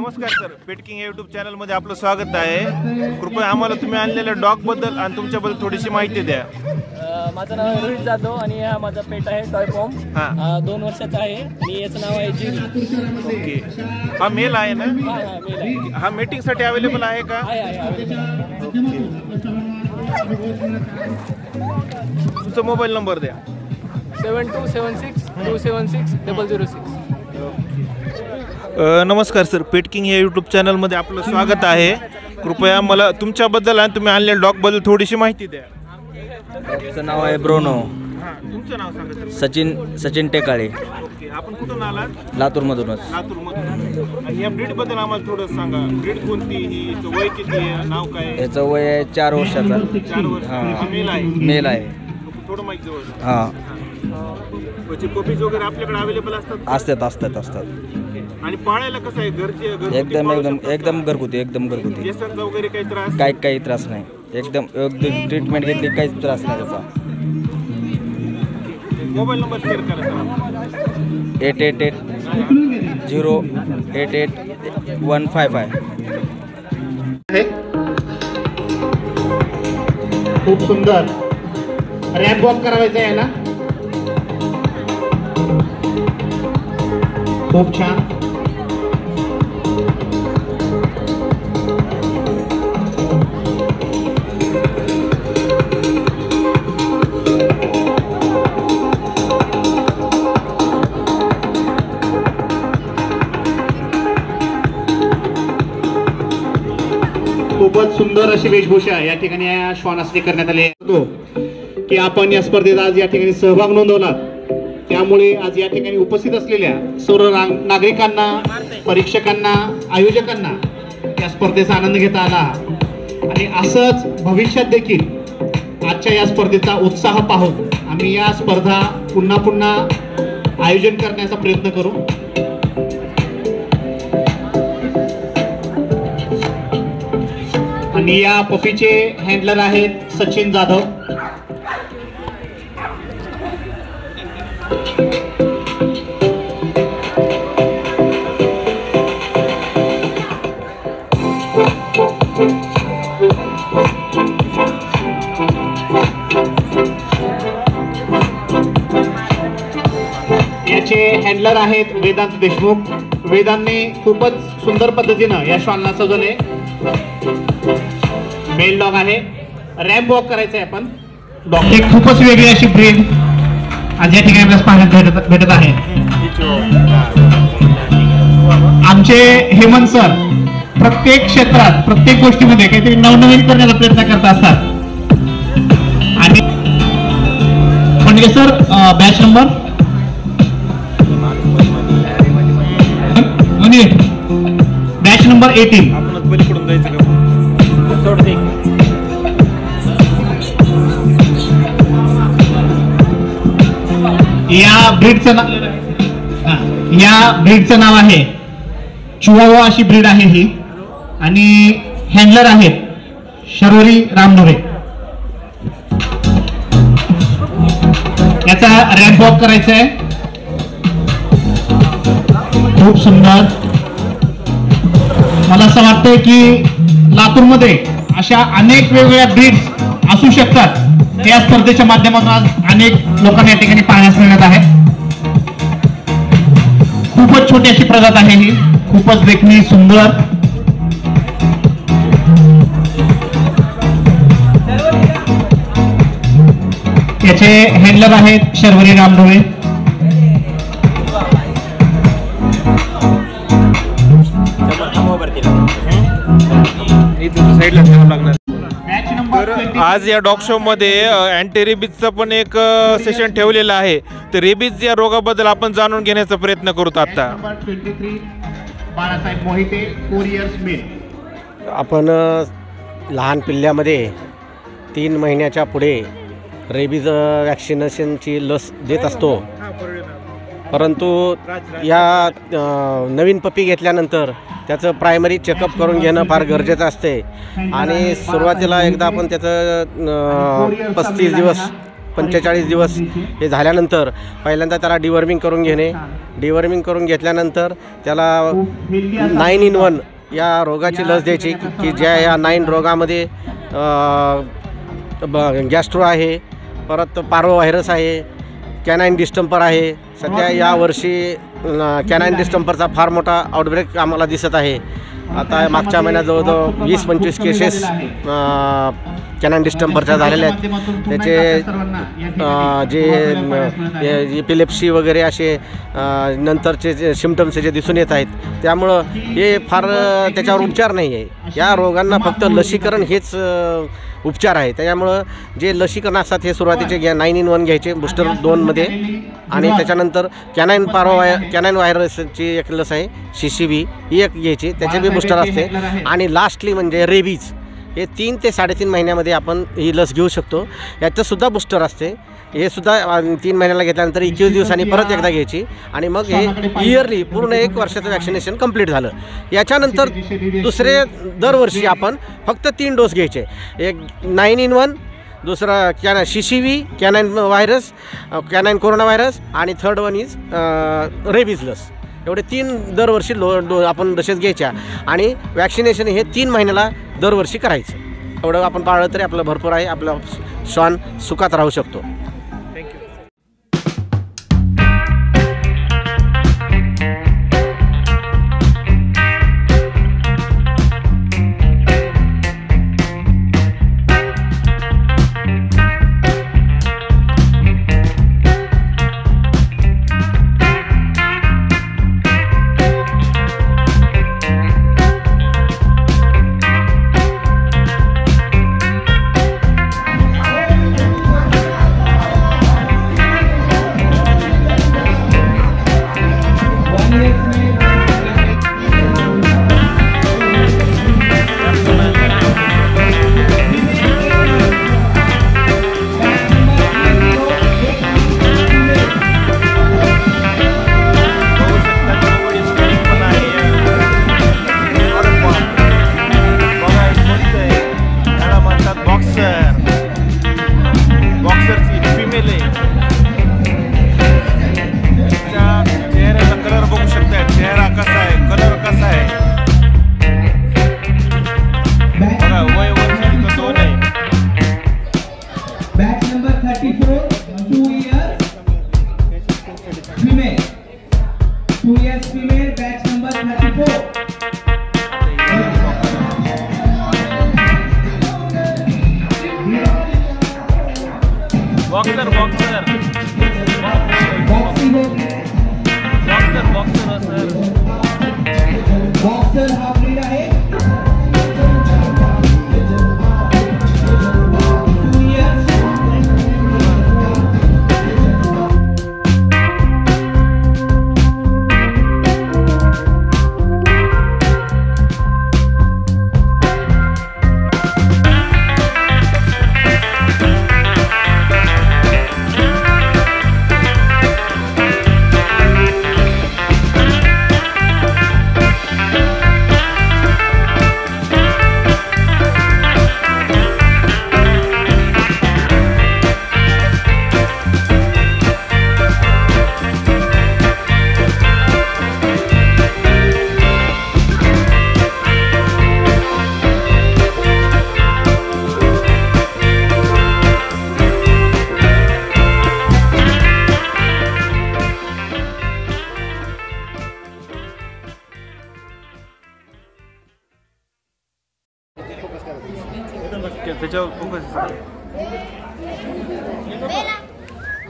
नमस्कार सर, पेट king YouTube channel मध्ये आपलं स्वागत आहे। कृपया आम्हाला तुम्ही आणलेल्या डॉग बद्दल आणि तुमच्याबद्दल थोडीशी माहिती द्या। माझं नाव आहे रोहित जाधव आणि हा माझा पेट आहे टॉय पॉम। 2 वर्षाचा आहे आणि याचं नाव आहे जिरी। ओके, हा मेल आहे ना? हा मेल आहे। हा मीटिंग साठी अवेलेबल आहे का? आहे। तुमचा मोबाईल नंबर द्या। 7276 276 006। नमस्कार सर, पेट किंग या यूट्यूब चॅनल मध्ये आपलं स्वागत आहे। कृपया मला तुमच्याबद्दल आणि तुम्ही आणलेल्या डॉग बद्दल थोडीशी माहिती द्या। डॉगचं नाव आहे ब्रोनो। तुमचं नाव सांगा सर। सचिन टेकाळे। ओके, आपण कुठून आलात? लातूरमधूनच। लातूरमधून। या ब्रीड बद्दल आम्हाला थोडं सांगा। ब्रीड कोणती, ही वय किती आहे, नाव काय? याचं वय आहे 4 वर्षाचा। 4 वर्ष। हा मेल आहे? मेल आहे। थोडं माहिती जवळ। हां, म्हणजे पपीज वगैरे आपल्याकडे अवेलेबल असतात? असतात। आणि पाळायला कसं आहे? घरचे एकदम घरगुती। केसांचा वगैरे काही त्रास? काही त्रास नाही। एकदम ट्रीटमेंट घेतली, काहीच त्रास नाही त्याचा। मोबाईल नंबर शेअर करा सर। 888 088 155। खूप सुंदर रॅम्प वॉक करायचा आहे ना, खूप छान। खूपच सुंदर अशी वेशभूषा या ठिकाणी या श्वानासाठी करण्यात आली आहे की आपण या स्पर्धेत आज या ठिकाणी सहभाग नोंदवला। त्यामुळे आज या ठिकाणी उपस्थित असलेल्या सर्व नागरिकांना, परीक्षकांना, आयोजकांना या स्पर्धेचा आनंद घेता आला आणि असंच भविष्यात देखील आजच्या या स्पर्धेचा उत्साह पाहून आम्ही या स्पर्धा पुन्हा आयोजन करण्याचा प्रयत्न करू। आणि या पपीचे हँडलर आहेत सचिन जाधव। याचे हँडलर आहेत वेदांत देशमुख। वेदांतने खूपच सुंदर पद्धतीनं या श्वानला सजवले। मेल डॉग आहे, रॅम्प वॉक करायचं आहे आपण। डॉग एक खूपच वेगळी अशी ब्रीड आज या ठिकाणी आपल्याला पाहण्यात भेटत आहे। आमचे हेमंत सर प्रत्येक क्षेत्रात, प्रत्येक गोष्टीमध्ये काहीतरी नवनवीन करण्याचा प्रयत्न करत असतात। आणि म्हणजे sir batch number batch number 18 आपण पलीकडून जायचं का? या ब्रीडचं नाव आहे चिवावा अशी ब्रीड आहे ही। आणि हँडलर आहेत शर्वरी रामढोरे। याचा रॅम्प वॉक करायचा आहे। खूप सुंदर। मला असं वाटतंय की लातूरमध्ये अशा अनेक वेगवेगळ्या ब्रीड्स असू शकतात। या स्पर्धेच्या माध्यमातून आज अनेक लोकांना या ठिकाणी पाहण्यास मिळत आहे। खूपच छोटी अशी प्रजात आहे ही, खूपच देखणी सुंदर। याचे हँडलर आहेत शर्वरी रामढोळे। तर आज या डॉग शो मध्ये अँटी रेबीजचं पण एक सेशन ठेवलेलं आहे। तर रेबीज या रोगाबद्दल आपण जाणून घेण्याचा प्रयत्न करू आता। Balasaheb Mohite 4 years male. आपण लहान पिल्ल्यामध्ये 3 महिन्याच्या पुढे रेबीज वॅक्सिनेशनची लस देत असतो। परंतु या नवीन पपी घेतल्यानंतर त्याचं प्रायमरी चेकअप करून घेणं फार गरजेचं असते। आणि सुरुवातीला एकदा आपण त्याचं 35 दिवस 45 दिवस हे झाल्यानंतर पहिल्यांदा त्याला डिवर्मिंग करून घेणे. डिवर्मिंग करून घेतल्यानंतर त्याला 9-in-1 या रोगाची लस द्यायची की ज्या या 9 रोगामध्ये गॅस्ट्रो आहे, परत पार्वो व्हायरस आहे, कॅनाईन डिस्टंपर आहे. सध्या यावर्षी कॅनाईन डिस्टंपरचा फार मोठा आउटब्रेक आम्हाला दिसत आहे. आता मागच्या महिन्यात जवळजवळ 20-25 केसेस कॅनाईन डिस्टंपरच्या झालेल्या आहेत. त्याचे जे एपिलेप्सी वगैरे असे नंतरचे जे सिम्पटम्स जे दिसून येत आहेत, त्यामुळं हे फार त्याच्यावर उपचार नाही आहे. या रोगांना फक्त लसीकरण हेच उपचार आहे. त्याच्यामुळं जे लसीकरण असतात हे सुरुवातीचे 9-in-1 घ्यायचे बूस्टर 2मध्ये आणि त्याच्यानंतर कॅनाईन व्हायरसची एक लस आहे CCV ही एक घ्यायची, त्याचे बी बूस्टर असते. आणि लास्टली म्हणजे रेबीज हे 3 ते 3.5 महिन्यामध्ये आपण ही लस घेऊ शकतो. याचंसुद्धा बूस्टर असते. हे सुद्धा 3 महिन्याला घेतल्यानंतर 21 दिवसांनी परत एकदा घ्यायची आणि मग हे इयरली पूर्ण 1 वर्षाचं वॅक्सिनेशन कंप्लीट झालं. याच्यानंतर दुसरे दरवर्षी आपण फक्त 3 डोस घ्यायचे. एक 9-in-1, दुसरा CCV कॅनाईन व्हायरस, कॅनाईन कोरोना व्हायरस आणि थर्ड वन इज रेबीज लस. एवढे 3 दरवर्षी आपण डसेस घ्यायच्या आणि वॅक्सिनेशन हे 3 महिन्याला दरवर्षी करायचं. एवढं आपण पाळलं तरी आपलं भरपूर आहे. आपला श्वान सुखात राहू शकतो.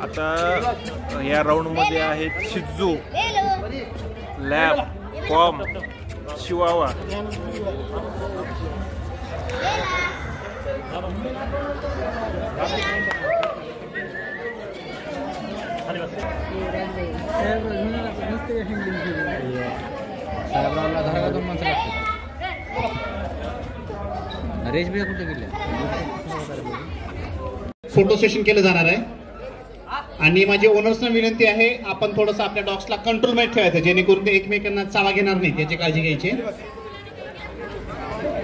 आता या राऊंडमध्ये आहेत शिजू, लॅब, पॉम, शिवावा. फोटो सेशन केलं जाणार आहे आणि माझी ओनर्सना विनंती आहे आपण थोडंसं आपल्या डॉग्सला कंट्रोलमध्ये ठेवायचं जेणेकरून ते एकमेकांना चावा घेणार नाहीत याची काळजी घ्यायची.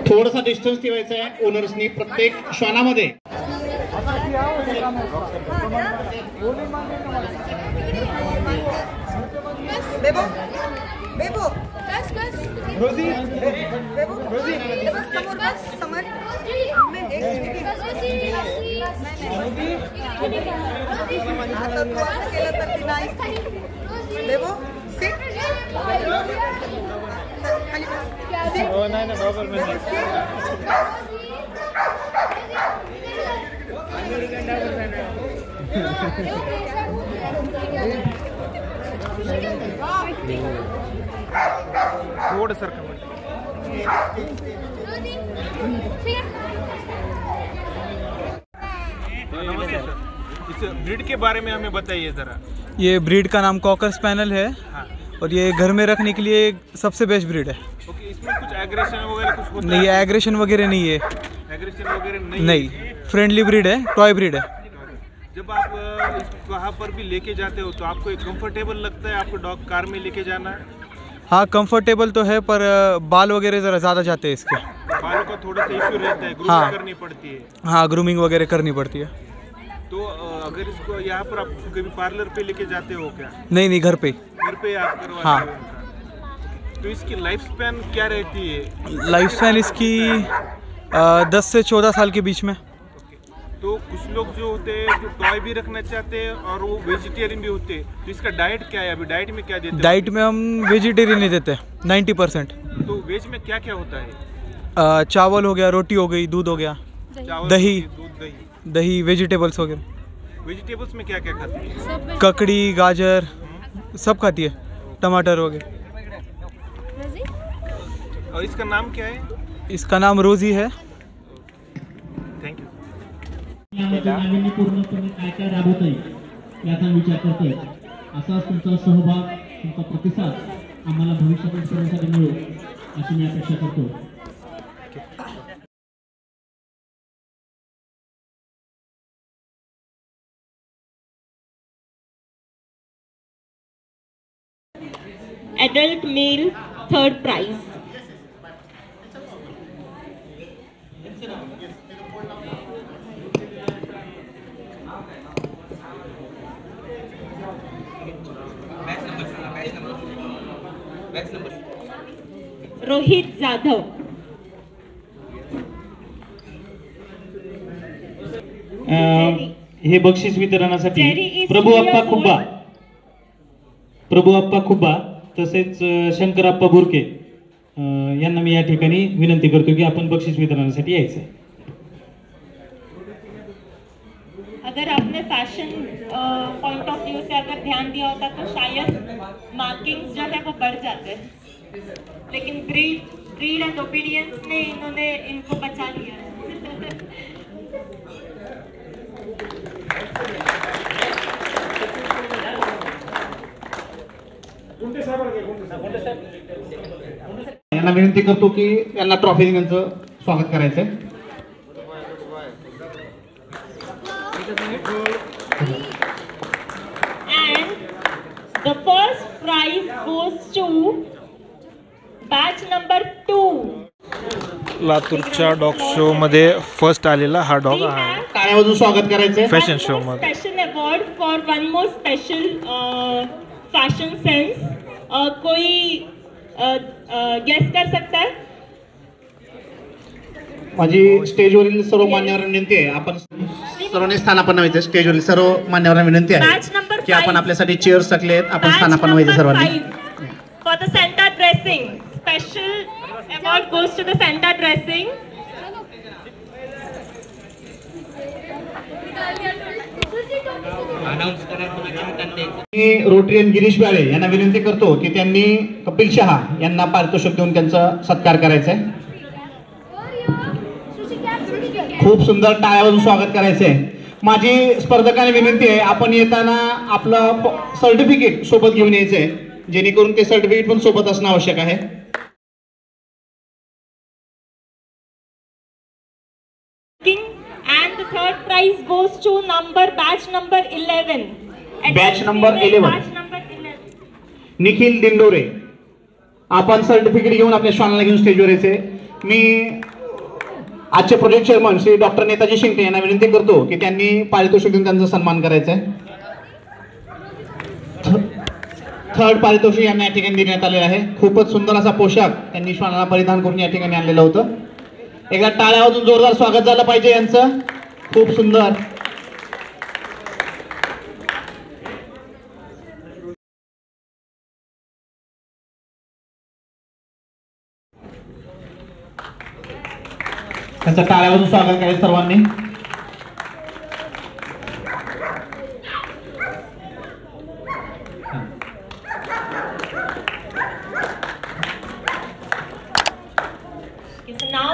थोडासा डिस्टन्स ठेवायचा आहे ओनर्सनी प्रत्येक श्वानामध्ये. बेबो बेबो कस कस रोजी बेबो रोजी समोर बस समोर मैं एक आता तू असं केलं तर ती नाही बेबो सिट खाली बस हो नाही ना बरोबर थोड़ा सर नमस्ते सर, इस ब्रीड के बारे में हमें बताइए ज़रा। ये ब्रीड का नाम कॉकर स्पैनल है। हाँ। और ये घर में रखने के लिए सबसे बेस्ट ब्रीड है। ओके, इसमें कुछ एग्रेशन वगैरह कुछ होता नहीं, एग्रेशन वगैरह नहीं है। एग्रेशन वगैरह नहीं, फ्रेंडली ब्रीड है, टॉय ब्रीड है। जब आप वहाँ पर भी लेके जाते हो तो आपको कंफर्टेबल लगता है आपको डॉग कार में लेके जाना? हाँ, कंफर्टेबल तो है, पर बाल वगैरह ज़रा ज़्यादा जाते हैं इसके। बालों का थोड़ा सा इश्यू रहता है, ग्रूमिंग करनी पड़ती है। हाँ, ग्रूमिंग वगैरह करनी पड़ती है। तो अगर इसको यहाँ पर आप कभी पार्लर पे लेके जाते हो क्या? नहीं, घर पे आप करवाते हाँ। हो इनका? तो इसकी लाइफ स्पैन क्या रहती है? लाइफ स्पैन इसकी 10 से 14 साल के बीच में। तो कुछ लोग जो होते हैं जो टॉय भी रखना चाहते हैं और वो वेजिटेरियन भी होते हैं, तो इसका डाइट क्या है? अभी डाइट में क्या देते हैं? डाइट में हम वेजिटेरियन नहीं देते 90%। तो वेज में क्या क्या होता है? चावल हो गया, रोटी हो गई, दूध हो गया, चावल, दही, दूध, दही, वेजिटेबल्स वगैरह। वेजिटेबल्स में क्या क्या खाती है? ककड़ी, गाजर सब खाती है, टमाटर वगैरह। और इसका नाम क्या है? इसका नाम रोजी है। Thank you. पूर्णपणे काय काय राबवतोय याचा विचार करतोय, असाच तुमचा सहभाग, तुमचा प्रतिसाद आम्हाला भविष्यातील सर्वांसाठी मिळो अशी मी अपेक्षा करतो। Adult male, 3rd prize. Rohit Jadhav. हे बक्षीस वितरणासाठी Jerry is प्रभू अप्पा 3 खुब्बा, तसेच शंकरप्पा बुरके यांना मी या ठिकाणी विनंती करतो की आपण बक्षीस वितरणासाठी यायचं आहे। अगर आपने फैशन पॉइंट ऑफ व्यू से अगर ध्यान दिया होता तो शायद मार्किंग्स जो है वो बढ़ जाते, लेकिन ग्रीड एंड ओबीडियंस ने इनको बचा लिया। यांना विनंती करतो की यांना ट्रॉफी देण्याचं स्वागत करायचंय। And the first prize goes to batch number 2. लातूरच्या डॉग शो मध्ये फर्स्ट आलेला हा डॉग We आहे have टाळ्या वाजवून स्वागत करायचंय। फॅशन one शो more मध्ये। special award for one more special fashion sense. कोई गेस कर सकता है? माझी स्टेजवरील सर्व मान्यवरांना विनंती आहे, आपण सर्वांनी स्थानापन्न व्हायचं। स्टेजवरील सर्व मान्यवरांना विनंती Batch आहे number की आपण 5. आपल्यासाठी चेअर्स टाकले आहेत, आपण Batch स्थानापन्न व्हायचं number सर्वांनी। 5 for the center dressing. Special award goes to the center dressing. मी रोटरीयन गिरीश बाळे यांना विनंती करतो की त्यांनी कपिल शहा यांना पारितोषिक देऊन त्यांचा सत्कार करायचा आहे। खूप सुंदर टाळ्या वाजवून स्वागत करायचंय। माझी स्पर्धकांना विनंती आहे, आपण येताना आपलं सर्टिफिकेट सोबत घेऊन यायचंय, जेणेकरून ते सर्टिफिकेट पण सोबत असणं आवश्यक आहे। And the third prize goes to batch number 11. Batch number 11. Batch number 11. Nikhil Dindore, आपण सर्टिफिकेट घेऊन आपल्या श्वानाला घेऊन स्टेजवर यायचे। मी आजचे project chairman Shri doctor Netaji Shinde यांना विनंती करतो की त्यांनी पारितोषिक देऊन त्यांचा सन्मान करायचा आहे. थर्ड पारितोषिक यांना या ठिकाणी देण्यात आलेलं आहे. खूपच सुंदर असा पोशाख त्यांनी श्वानाला परिधान करून या ठिकाणी आणलेलं होतं. एकदा टाळ्या वाजून जोरदार स्वागत झालं पाहिजे यांचं. खूप सुंदर. त्यांचं टाळ्या वाजून स्वागत करायचं सर्वांनी. Now,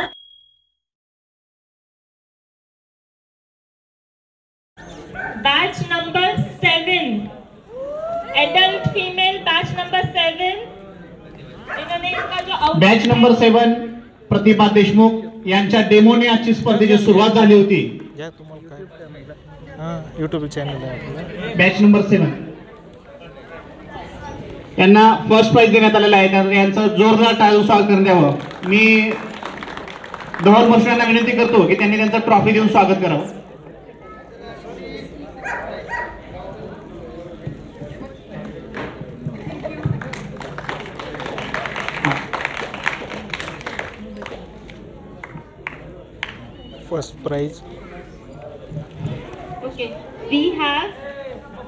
batch number 7, adult female batch number 7. इन्होंने इसका जो बॅच नंबर 7 प्रतिभा देशमुख यांच्या डेमोने आजची स्पर्धेची सुरुवात झाली होती. यूट्यूब चॅनल आहे. बॅच नंबर 7 यांना फर्स्ट प्राइज देण्यात आलेला आहे. तर यांचं जोरदार टाळ्या स्वागत करण्यात यावं. मी धवल मशरू यांना विनंती करतो की त्यांनी त्यांचं ट्रॉफी देऊन स्वागत करावं. First prize. Okay, we have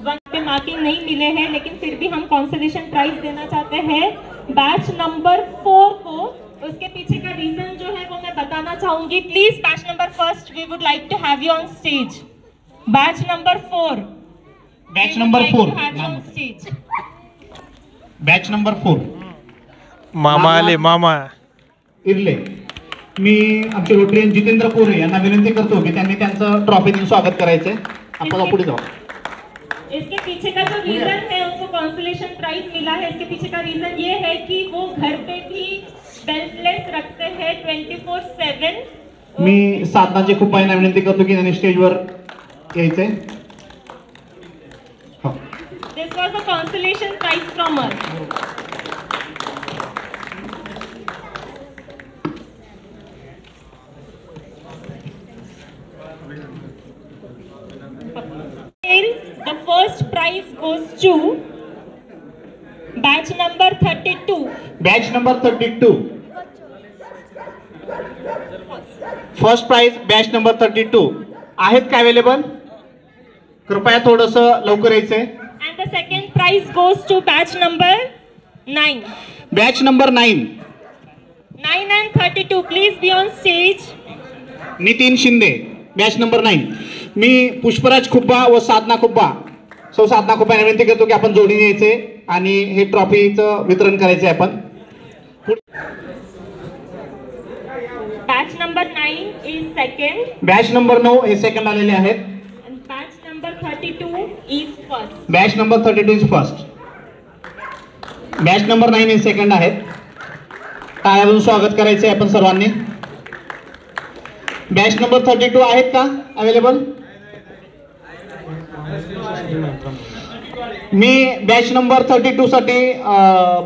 one पे मार्किंग नहीं मिले हैं, लेकिन फिर भी हम कंसोलेशन प्राइज देना चाहते हैं बैच नंबर 4 को. उसके पीछे का रीजन जो है वो मैं बताना चाहूंगी. Please batch number 1 we would like to have you on stage. Batch number 4. Batch number 4. Stage. Batch number 4. मामा आले. मामा इरले. मी आमचे रोटरियन जितेंद्र कोरे यांना विनंती करतो की त्यांनी त्यांचं ट्रॉफी देऊन स्वागत करायचंय. आपण पुढे जाऊ. इसके पीछे का जो रीजन है उनको कंसोलेशन प्राइज मिला है. इसके पीछे का रीजन ये है कि वो घर पे भी बेल्टलेस रखते हैं 24/7. मी साधनाचे खूप यांना विनंती करतो की त्यांनी स्टेजवर यायचंय. This was a consolation prize from us. The first prize goes to batch number 32. Batch number 32. First prize batch number 32 आहेत का अवेलेबल? कृपया थोडस लवकर यायचंय. And the second prize goes to batch number 9. Batch number 9. 9 and 32, please be on stage. Nitin Shinde batch number 9. मी पुष्पराज खुब्बा व साधना Khuba so साधना खुब्बा यांना विनंती करतो की आपण जोडीने यायचे आणि हे ट्रॉफीचं वितरण करायचं आहे. आपण Batch number 9 is second. Batch number 9 हे सेकंड आलेले आहेत. And batch number 32 is first. Batch number 32 is first. Batch number 9 हे सेकंड आहेत. टाळ्या वाजून स्वागत करायचे आपण सर्वांनी. बॅच नंबर 32 आहेत का अवेलेबल? मी बॅच नंबर 32 साठी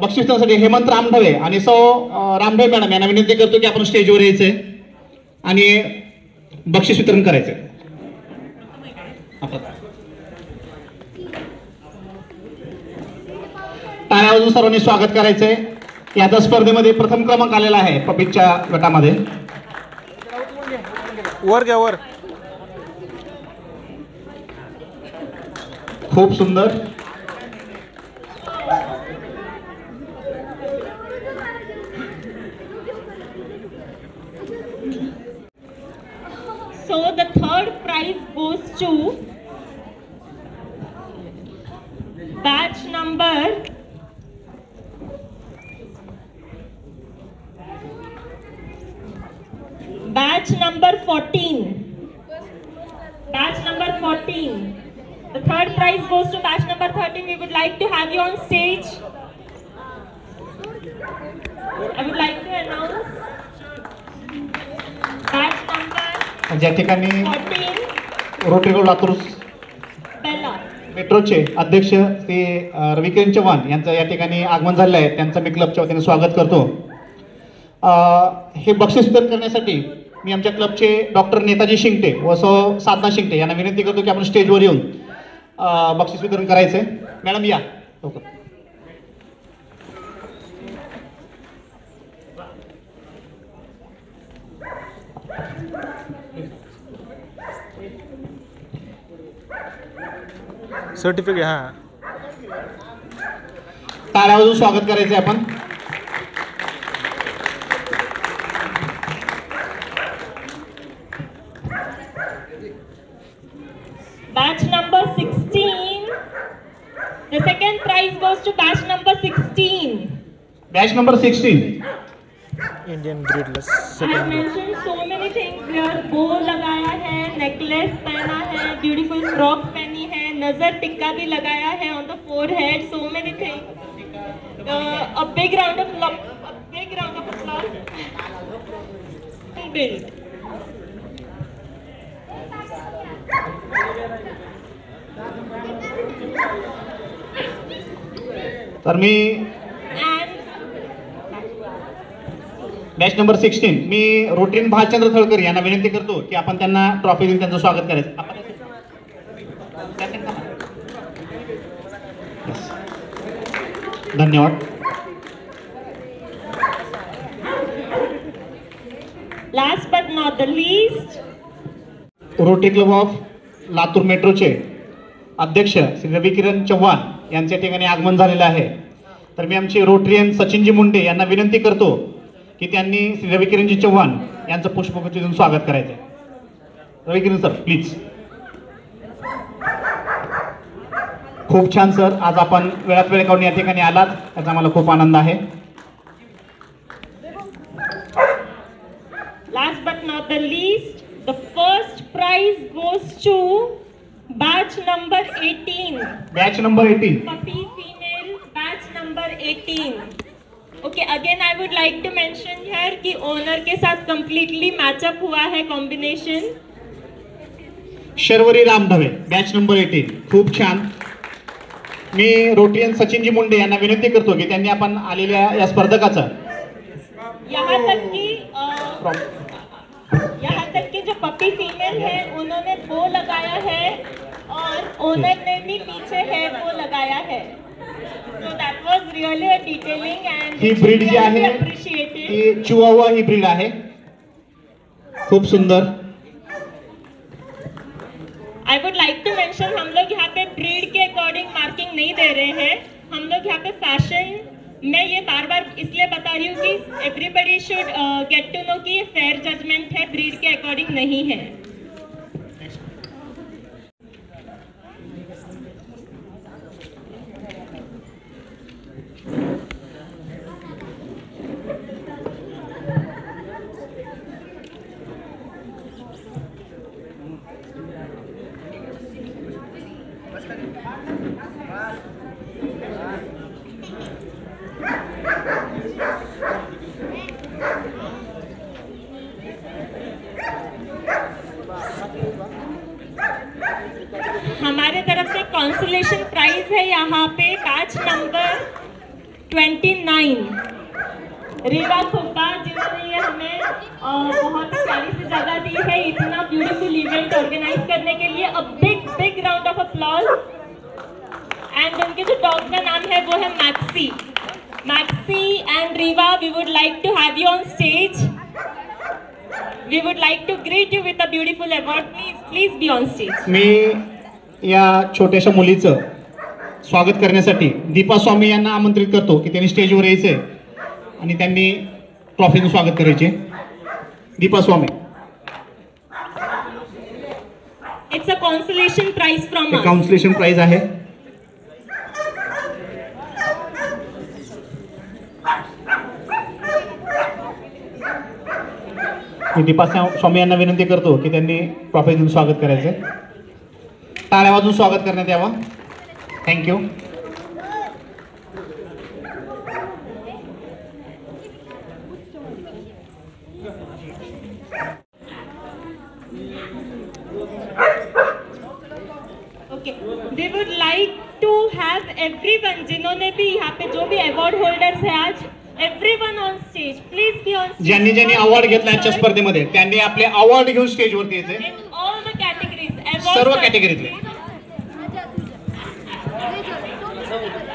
बक्षिसासाठी हेमंत रामढवे आणि सौ रामढवे मॅडम यांना विनंती करतो की आपण स्टेजवर यायचंय आणि बक्षीस वितरण करायचंय. टाळ्या वाजून सर्वांनी स्वागत करायचंय. याचा स्पर्धेमध्ये प्रथम क्रमांक आलेला आहे पब्लिकच्या गटामध्ये. वर घ्या वर. खूप सुंदर. So the third prize goes to batch number 14. Batch number 14. The third prize goes to batch number 13. We would like to have you on stage. I would like to announce batch number ज्या ठिकाणी 14. Rotary club Latur Bella. मेट्रोचे अध्यक्ष श्री रविकिरण चव्हाण यांचं या ठिकाणी आगमन झालेलं आहे. त्यांचं मी क्लबच्या वतीने स्वागत करतो. हे बक्षीस वितरण करण्यासाठी मी आमच्या क्लबचे डॉक्टर नेताजी शिंगटे व सौ साधना शिंगटे यांना विनंती करतो की आपण स्टेजवर येऊन बक्षीस वितरण करायचं आहे. मॅडम या लवकर. सर्टिफिकेट हां टाळ्या वाजवून स्वागत करायचं आहे आपण. Batch number 16. The second prize goes to batch number 16. Batch number 16. Indian ग्रेडलेस I have mentioned so many things here. बो लगाया है, नेकलेस पहना है, ब्यूटीफुल फ्रॉक पहनी है, नजर टिक्का भी लगाया है on the forehead. So many things. A big round of applause. Build. तर मी बॅच नंबर 16 मी रोटरीन भालचंद्र थळकर यांना विनंती करतो की आपण त्यांना ट्रॉफी देऊन त्यांचं स्वागत करायचं. धन्यवाद. Last but not the least, rotary club of Latur मेट्रोचे अध्यक्ष श्री रविकिरण चव्हाण यांच्या ठिकाणी आगमन झालेलं आहे. तर मी आमचे रोटरीयन सचिनजी मुंडे यांना विनंती करतो की त्यांनी श्री रविकिरणजी चव्हाण यांचं पुष्पगुच्छ देऊन स्वागत करायचं आहे. रविकिरण सर प्लीज. खूप छान सर, आज आपण वेळात वेळ काढून या ठिकाणी आलात त्याचा मला खूप आनंद आहे. last but not the least, the first prize goes to batch number 18. Batch number 18. Puppy female batch number 18. Okay, again I would like to mention here कि owner के साथ completely match up हुआ है combination. Sharvari Ramdhave batch number 18. खूप छान. मी Rotarian सचिनजी Munde यांना विनंती करतो की त्यांनी आपण आलेल्या या स्पर्धकाचा यहाँ तक कि जो पपी फीमेल है उन्होंने बो लगाया है और ओनर ने भी पीछे है वो लगाया है. So that was really a detailing and ही ब्रीड जी आहे appreciated. ती चिवावा ही ब्रीड आहे. खूप सुंदर. I would like to mention हम लोग यहाँ पे ब्रीड के अकॉर्डिंग मार्किंग नहीं दे रहे हैं. हम लोग यहाँ पे फैशन, मैं ये बार बार इसलिए बता रही हूँ कि everybody should get to know कि ये फेयर जजमेंट है, ब्रीड के अकॉर्डिंग नहीं है. हमारे तरफ से कॉन्सोलेशन प्राइज है यहाँ पे बैच नंबर 29. रीवा खुब्बा जिन्होंने ये हमें बहुत प्यारी सी जगह दी है इतना ब्यूटीफुल इवेंट ऑर्गेनाइज करने के लिए. A big round of applause. And उनके जो डॉग का नाम है वो है Maxi. And Riva, we would like to have you on stage. We would like to greet you with a beautiful award. Please be on stage. मी या छोट्याशा मुलीचं स्वागत करण्यासाठी दीपा स्वामी यांना आमंत्रित करतो की त्यांनी स्टेजवर यायचंय आणि त्यांनी ट्रॉफीचं स्वागत करायचे. Deepa Swami. It's a consolation prize from us. Consolation prize आहे. मी दीपा स्वामी यांना विनंती करतो की त्यांनी ट्रॉफी देऊन स्वागत करायचं. टाळ्या वाजून स्वागत करण्यात यावं. Thank you. Okay. We would like to have everyone जिन्होंने भी यहाँ पे जो भी अवार्ड होल्डर्स हैं आज, everyone on stage, please be on stage. ज्यांनी ज्यांनी अवॉर्ड घेतला आजच्या स्पर्धेमध्ये त्यांनी आपले अवॉर्ड घेऊन स्टेजवरती यायचे. In all the categories, सर्व awards. कॅटेगरीतले.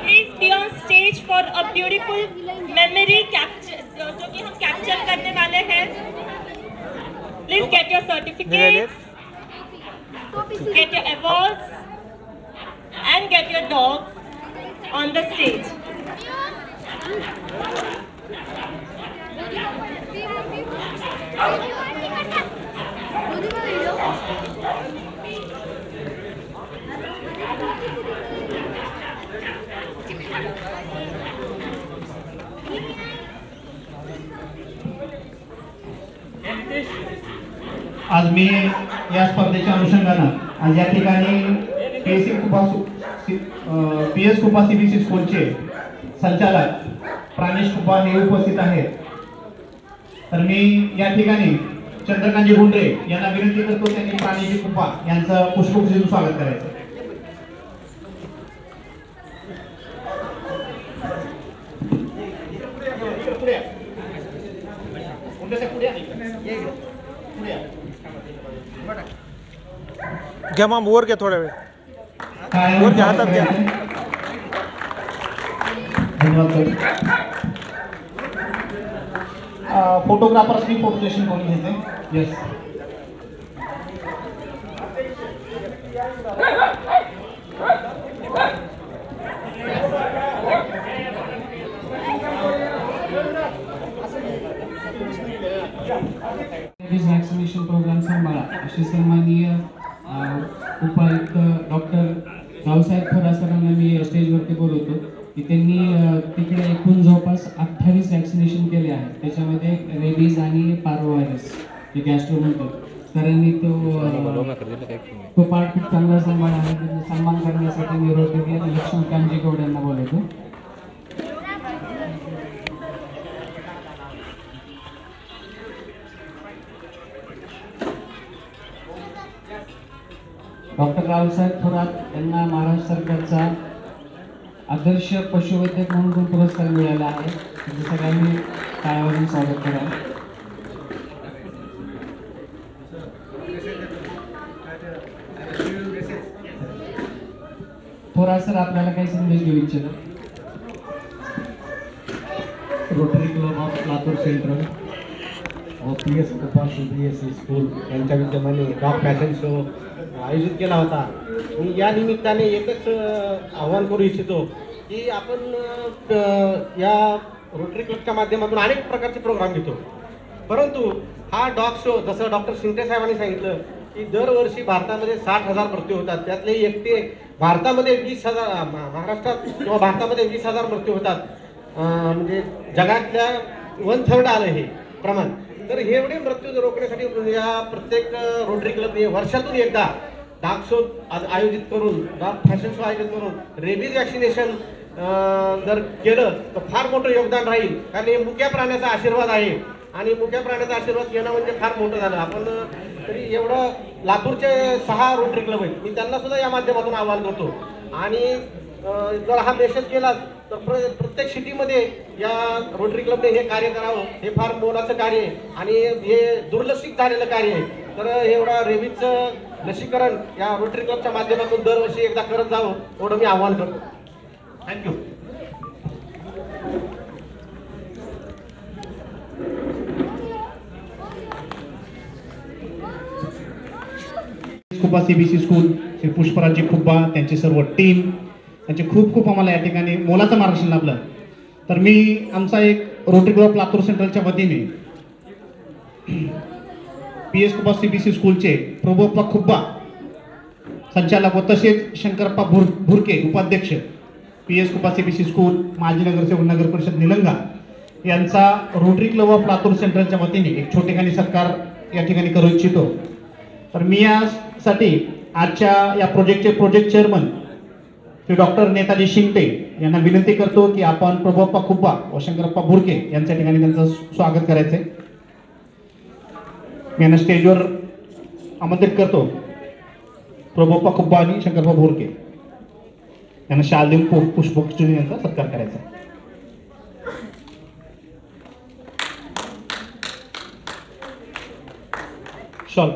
Please be on stage for a beautiful memory capture, जो कि हम कैप्चर करने वाले हैं. Please get your certificates, get your awards, and get your dogs on the stage. आज मी या स्पर्धेच्या अनुषंगानं आज या ठिकाणी PS कुपा CBC स्कूलचे संचालक प्राणेश कुपा हे उपस्थित आहेत. तर मी या ठिकाणी चंद्रकांतजी गुंडे यांना विनंती करतो त्यांनी प्राणेशजी कुपा यांचं पुष्पगुच्छ स्वागत करायचं. घ्या माम वर घ्या थोड्या वेळ वर घ्या हातात घ्या. फोटोग्राफर्सनी फोटो सेशन करून घ्यायचे. येस. वॅक्सिनेशन प्रोग्राम सांभाळा असे सन्माननीय उपायुक्त डॉक्टर रावसाहेब थोरात सरांना मी स्टेजवरती बोलवतो की त्यांनी तिकडे एकूण जवळपास 28 वॅक्सिनेशन केले आहेत. त्याच्यामध्ये रेबीज आणि पार्वो व्हायरस जे गॅस्ट्रो म्हणतात. सरांनी तो पार्ट खूप चांगला सांभाळा आहे. त्यांचा सन्मान करण्यासाठी मी रोटरी आणि लक्ष्मीकांतजी गौड यांना बोलवतो. डॉक्टर रावसाहेब थोरात यांना महाराष्ट्र सरकारचा आदर्श पशुवैद्यक म्हणून पुरस्कार मिळाला आहे. सगळ्यांनी टाळ्यावरून स्वागत करा. थोरात सर आपल्याला काही संदेश देऊ इच्छितो. Rotary club of Latur central व PS कुपा CBSE स्कूल यांच्या विद्यमाने डॉग फॅशन शो आयोजित केला होता. मी या निमित्ताने एकच आव्हान करू इच्छितो की आपण या रोटरी क्लबच्या माध्यमातून अनेक प्रकारचे प्रोग्राम घेतो, परंतु हा डॉग शो जसं डॉक्टर शिंदे साहेबांनी सांगितलं की दरवर्षी भारतामध्ये 60,000 मृत्यू होतात. त्यातले एकटे भारतामध्ये 20,000 महाराष्ट्रात किंवा भारतामध्ये 20,000 मृत्यू होतात. म्हणजे जगातल्या 1/3 आलं हे प्रमाण. तर हे एवढे मृत्यू रोखण्यासाठी या प्रत्येक रोटरी क्लबने वर्षातून एकदा डॉग शो आयोजित करून डॉग फॅशन शो आयोजित करून रेबीज वॅक्सिनेशन जर केलं तर फार मोठं योगदान राहील. कारण हे मुक्या प्राण्याचा आशीर्वाद आहे आणि मुक्या प्राण्याचा आशीर्वाद घेणं म्हणजे फार मोठं झालं. आपण तरी एवढं लातूरचे 6 रोटरी क्लब आहेत, मी त्यांना सुद्धा या माध्यमातून आवाहन करतो. आणि जर हा मेसेज केला तर प्रत्येक सिटीमध्ये या रोटरी क्लबने हे कार्य करावं. हे फार मोलाचं कार्य आहे आणि हे दुर्लक्षित झालेलं कार्य आहे. तर एवढा रेबीजचं लसीकरण या रोटरी क्लबच्या माध्यमातून दरवर्षी एकदा करत जावं एवढं मी आवाहन करतो. थँक्यू. कुपा CBC स्कूल श्री पुष्पराजजी कुपा त्यांची सर्व टीम त्यांचे खूप खूप आम्हाला या ठिकाणी मोलाचं मार्गदर्शन लाभलं. तर मी आमचा एक रोटरी क्लब लातूर सेंट्रलच्या वतीने PS कुपा CBC स्कूलचे प्रभूप्पा खुब्बा संचालक व तसेच शंकरप्पा भुरके उपाध्यक्ष PS कुपा CBC स्कूल माजी नगरसेवक नगर परिषद निलंगा यांचा रोटरी क्लब ऑफ लातूर सेंट्रलच्या वतीने एक छोटेखानी सत्कार या ठिकाणी करू इच्छितो. तर मी यासाठी आजच्या या प्रोजेक्टचे project chairman Shri doctor Netaji Shingte यांना विनंती करतो की आपण प्रभूप्पा खुब्बा व शंकरप्पा भुरके यांच्या ठिकाणी त्यांचं स्वागत करायचं आहे. मी यांना स्टेजवर आमंत्रित करतो. प्रभूप्पा खुब्बा आणि शंकरप्पा भुरके यांना शाल देऊन पुष्पगुच्छ यांचा सत्कार करायचा. शॉल.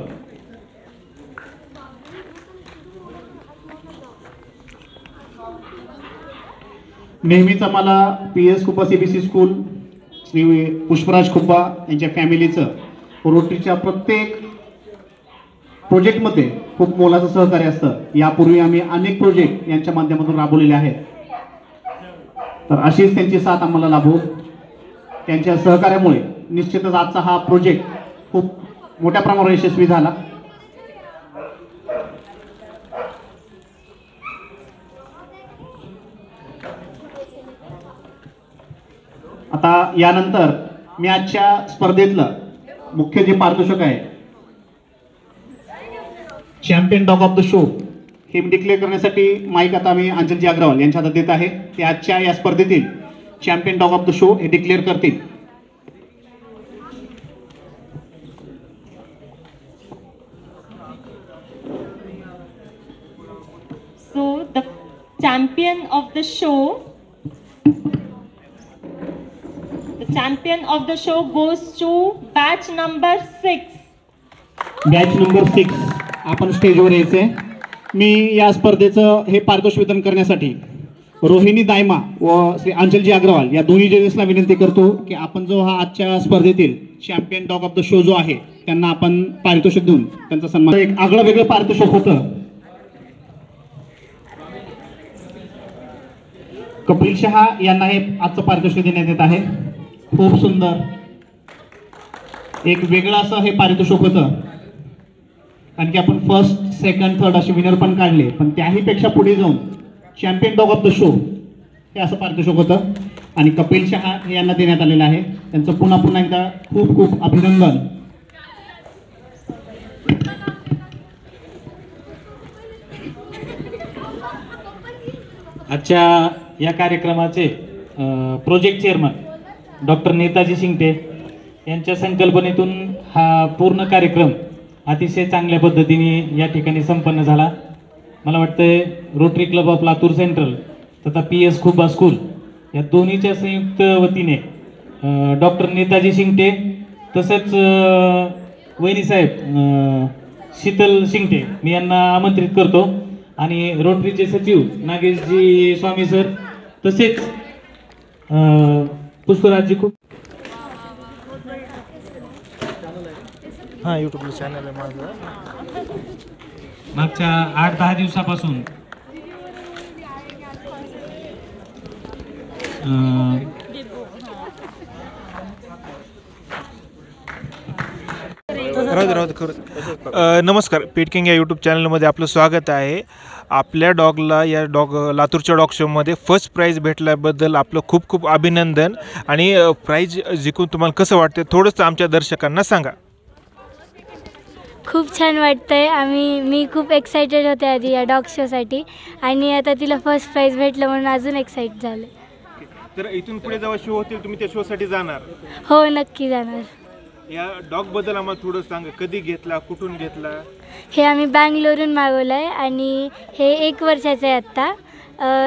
नेहमीच आम्हाला PS कुप्पा CBC स्कूल श्री पुष्पराज कुप्पा यांच्या फॅमिलीचं रोटरीच्या प्रत्येक प्रोजेक्टमध्ये खूप मोलाचं सहकार्य असतं. यापूर्वी आम्ही अनेक प्रोजेक्ट यांच्या माध्यमातून राबवलेले आहेत. तर अशीच त्यांची साथ आम्हाला लाभो. त्यांच्या सहकार्यामुळे निश्चितच आजचा हा प्रोजेक्ट खूप मोठ्या प्रमाणावर यशस्वी झाला. आता यानंतर मी आजच्या स्पर्धेतलं मुख्य जे पारितोषिक आहे, champion dog of the show, हे डिक्लेअर करण्यासाठी माईक आता मी अंजलजी अग्रवाल यांच्या हातात देत आहे. ते आजच्या या स्पर्धेतील champion dog of the show हे डिक्लेअर करतील. So the champion of the show goes to batch number 6. Batch number 6 आपण स्टेजवर यायचंय. मी या स्पर्धेचं हे पारितोषिक वितरण करण्यासाठी रोहिणी दायमा व श्री अंजलजी अग्रवाल या दोन्ही जजेसला विनंती करतो की आपण जो हा आजच्या स्पर्धेतील champion dog of the show जो आहे त्यांना आपण पारितोषिक देऊन त्यांचा सन्मान. एक आगळं वेगळं पारितोषिक होतं. कपिल शहा यांना हे आजचं पारितोषिक देण्यात येत आहे. खूप सुंदर एक वेगळं असं हे पारितोषिक होतं, कारण की आपण फर्स्ट सेकंड थर्ड असे विनर पण काढले, पण त्याही पेक्षा पुढे जाऊन champion dog of the show हे असं पारितोषिक होतं आणि कपिल शहा यांना देण्यात आलेलं आहे. त्यांचं पुन्हा एकदा खूप खूप अभिनंदन. आजच्या या कार्यक्रमाचे project chairman doctor Netaji Shingte यांच्या संकल्पनेतून हा पूर्ण कार्यक्रम अतिशय चांगल्या पद्धतीने या ठिकाणी संपन्न झाला. मला वाटतंय rotary club of Latur central तथा PS कुप्पा स्कूल या दोन्हीच्या संयुक्त वतीने डॉक्टर नेताजी शिंगटे तसेच वहिनीसाहेब शीतल शिंगटे मी यांना आमंत्रित करतो आणि रोटरीचे सचिव नागेशजी स्वामी सर तसेच पुष्पराजजी खूप हां यूट्यूबला चॅनल आहे माझं. मागच्या 8-10 दिवसापासून नमस्कार, पेट किंग या यूट्यूब चॅनलमध्ये आपलं स्वागत आहे. आपल्या डॉगला या लातूरच्या डॉग शोमध्ये फर्स्ट प्राईज भेटल्याबद्दल आपलं खूप खूप अभिनंदन. आणि प्राईज जिंकून तुम्हाला कसं वाटतं थोडंसं आमच्या दर्शकांना सांगा. खूप छान वाटतंय. मी खूप एक्सायटेड होते आधी या डॉग शोसाठी आणि आता तिला फर्स्ट प्राईज भेटलं म्हणून अजून एक्साइट झाले. तर इथून पुढे जेव्हा शो होतील तुम्ही त्या शोसाठी जाणार? हो, नक्की जाणार. या डॉगबद्दल आम्हाला थोडं सांगा. कधी घेतला, कुठून घेतला? हे आम्ही बँगलोरून मागवलं आहे आणि हे 1 वर्षाचं आहे आत्ता.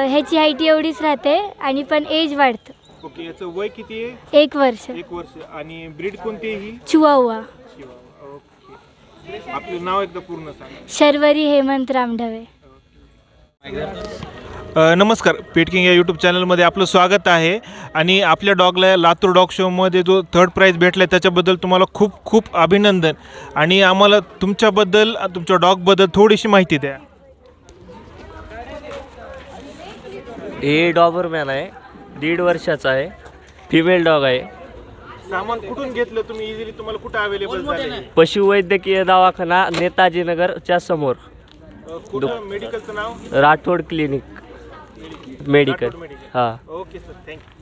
ह्याची हाईट एवढीच राहते आणि पण एज वाढतं. ओके, याचं वय किती आहे? 1 वर्ष. 1 वर्ष. आणि ब्रीड कोणती आहे ही? चिवावा. ओके, आपलं नाव एकदा पूर्ण सांगा. शर्वरी हेमंत रामढवे. नमस्कार, पेट किंग या यूट्यूब चॅनलमध्ये आपलं स्वागत आहे. आणि आपल्या डॉगला लातूर डॉग शोमध्ये जो 3rd प्राईज भेटला आहे त्याच्याबद्दल तुम्हाला खूप खूप अभिनंदन. आणि आम्हाला तुमच्याबद्दल, तुमच्या डॉगबद्दल थोडीशी माहिती द्या. हे डॉबरमॅन आहे, 1.5 वर्षाचा आहे, फिमेल डॉग आहे. सामान कुठून घेतलं तुम्ही? इझिली तुम्हाला कुठं अवेलेबल झालं? पशुवैद्यकीय दवाखाना नेताजी नगरच्या समोर. कुठं मेडिकलचं नाव? Rathod clinic medical. हां. Okay sir, thank you.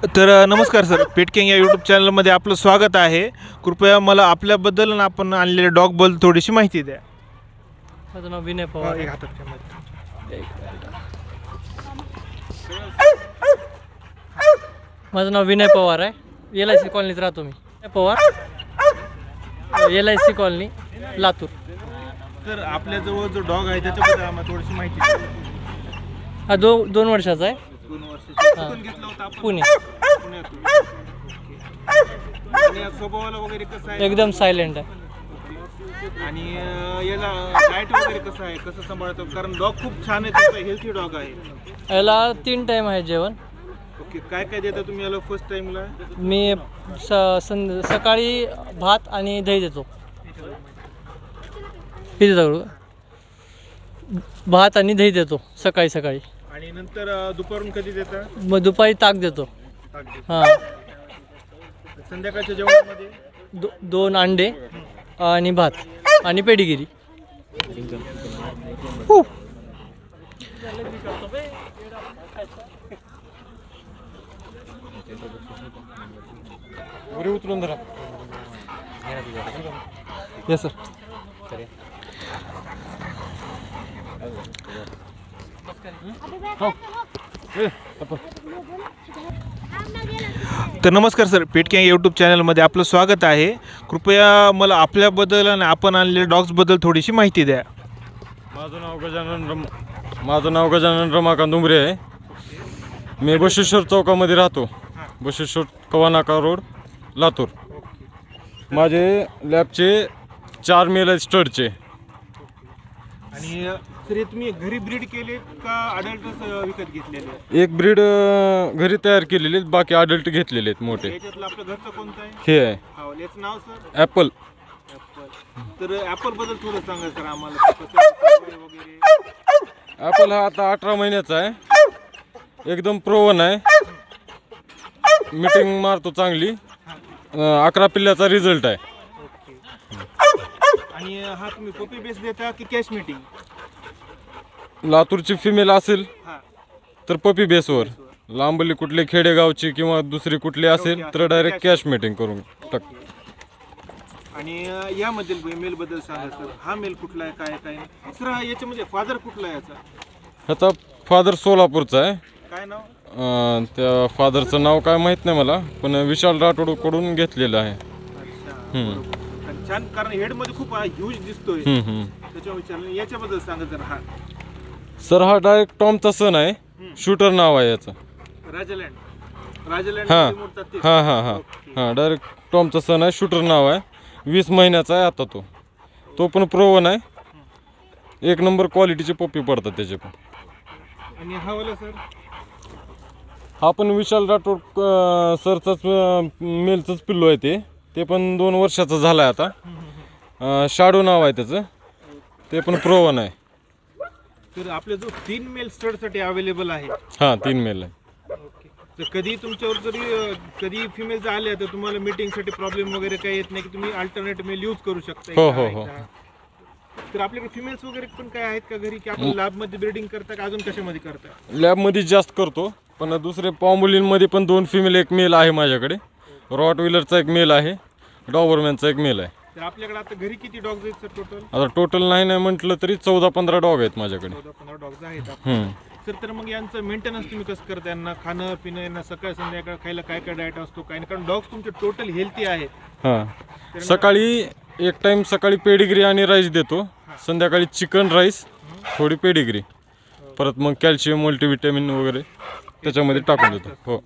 तर नमस्कार सर, पेटकिंग या यूट्यूब चॅनलमध्ये आपलं स्वागत आहे. कृपया मला आपल्याबद्दल आणि आपण आणलेल्या डॉगबद्दल थोडीशी माहिती द्या. माझं नाव विनय पवार. माझं नाव विनय पवार आहे. LIC कॉलनीत राहतो मी. Pawar LIC colony Latur. तर आपल्याजवळ जो डॉग आहे त्याच्याबद्दल आम्हाला थोडीशी माहिती द्या. हा 2 वर्षाचा आहे. 2 वर्षाचा. कुठून घेतला होता आपण? पुणे. पुण्यातून. आणि स्वभावाला वगैरे कसं आहे? एकदम सायलेंट आहे. आणि याला डाएट वगैरे कसं आहे, कसं सांभाळतो? कारण डॉग खूप छान आहे, त्याचा हेल्थी डॉग आहे. याला 3 टाईम आहे जेवण. ओके. काय काय देता तुम्ही याला फर्स्ट टाइमला? मी सकाळी भात आणि दही देतो. किती देतो? भात आणि दही देतो सकाळी सकाळी. आणि नंतर दुपारून कधी देता? मग दुपारी ताक देतो. हां. संध्याकाळच्या जेवणामध्ये 2 अंडे आणि भात आणि पेडिगिरी. उतरून धरा. Yes sir. तर नमस्कार सर, पेटकिंग यूट्यूब चॅनलमध्ये आपलं स्वागत आहे. कृपया मला आपल्याबद्दल आणि आपण आणलेल्या डॉग्सबद्दल थोडीशी माहिती द्या. माझं नाव गजानन रमाकांत उमरे आहे. मी बशेश्वर चौकामध्ये राहतो. बशेश्वर कवानाका रोड, लातूर. माझे लॅबचे 4 मेल आहेत स्टडचे. आणि तरी तुम्ही घरी ब्रीड केले का अडल्टच विकत घेतलेले? एक ब्रीड घरी तयार केलेले आहेत, बाकी अडल्ट घेतलेले आहेत मोठे. याच्यातलं आपलं घरचं कोणतं आहे? हे आहे. हो, याचं नाव सर? ॲपल. तर ॲपल बद्दल थोडं सांगा सर आम्हाला. वगैरे ॲपल हा आता 18 महिन्याचा आहे. एकदम प्रोवन आहे. मीटिंग मारतो चांगली. 11 पिल्ल्याचा रिझल्ट आहे. आणि हा तुम्ही पपी बेस देता की कॅश मीटिंग? लातूरची फिमेल असेल तर पपी बेसवर, लांबली कुठली खेडेगावची किंवा दुसरी कुठली असेल तर डायरेक्ट कॅश मीटिंग करून टाक. आणि यामधील मेल बद्दल सांगा सर. हा मेल कुठला आहे, काय काय सर? हा याच्यामध्ये फादर कुठला आहे याचा? ह्याचा फादर सोलापूरचा आहे. काय नाव? त्या फादरचं नाव काय माहीत नाही मला, पण विशाल राठोडकडून घेतलेलं आहे. छान, कारण हेडमध्ये खूप ह्यूज दिसतोय त्याच्या विचार. याच्याबद्दल सांगा सर. हा सर हा डायरेक्ट टॉमचा सन आहे. शूटर नाव आहे याचं. राजालँड. हां डायरेक्ट टॉमचा सन आहे. शूटर नाव आहे. 20 महिन्याचा आहे आता तो पण प्रोवन आहे. 1 नंबर क्वालिटीचे पप्पी पडतात त्याचे पण. आणि हा वाला सर? हा पण विशाल राठोड सरचाच मेलचंच पिल्लो आहे. ते पण 2 वर्षाचं झालं आहे आता. शाडो नाव आहे त्याचं. ते पण प्रोवन आहे. तर आपल्या जो 3 मेल स्टडसाठी अवेलेबल आहे. हां 3 मेल आहे. तर कधी तुमच्यावर जरी कधी फिमेल आल्या तर तुम्हाला मीटिंगसाठी प्रॉब्लेम वगैरे काही येत नाही की तुम्ही अल्टरनेट मेल यूज करू शकता? हो. तर आपल्याकडे फिमेल्स वगैरे पण काय आहेत का घरी, की आपण लॅबमध्ये ब्रीडिंग करता का अजून कशामध्ये करता? लॅबमध्ये जास्त करतो, पण दुसरे पॉम्बुलिनमध्ये पण 2 फिमेल 1 मेल आहे माझ्याकडे. रॉट व्हीलरचा 1 मेल आहे. डॉबरमॅनचा 1 मेल आहे. तर आपल्याकडे आता घरी किती डॉग्स आहेत सर टोटल? आता टोटल नाही म्हटलं तरी 14-15 डॉग आहेत माझ्याकडे. 14-15 डॉग्स आहेत सर. तर मग यांचं मेंटेनन्स तुम्ही कसं करता? यांना खाणं पिणं, यांना सकाळ संध्याकाळ खायला काय काय डाएट असतो काय नाही? कारण डॉग्स तुमचे टोटल हेल्थी आहेत. हां सकाळी 1 टाइम सकाळी पेडिग्री आणि राईस देतो. संध्याकाळी चिकन राईस, थोडी पेडिग्री, परत मग कॅल्शियम मल्टीव्हिटॅमिन वगैरे त्याच्यामध्ये टाकून देतो. हो.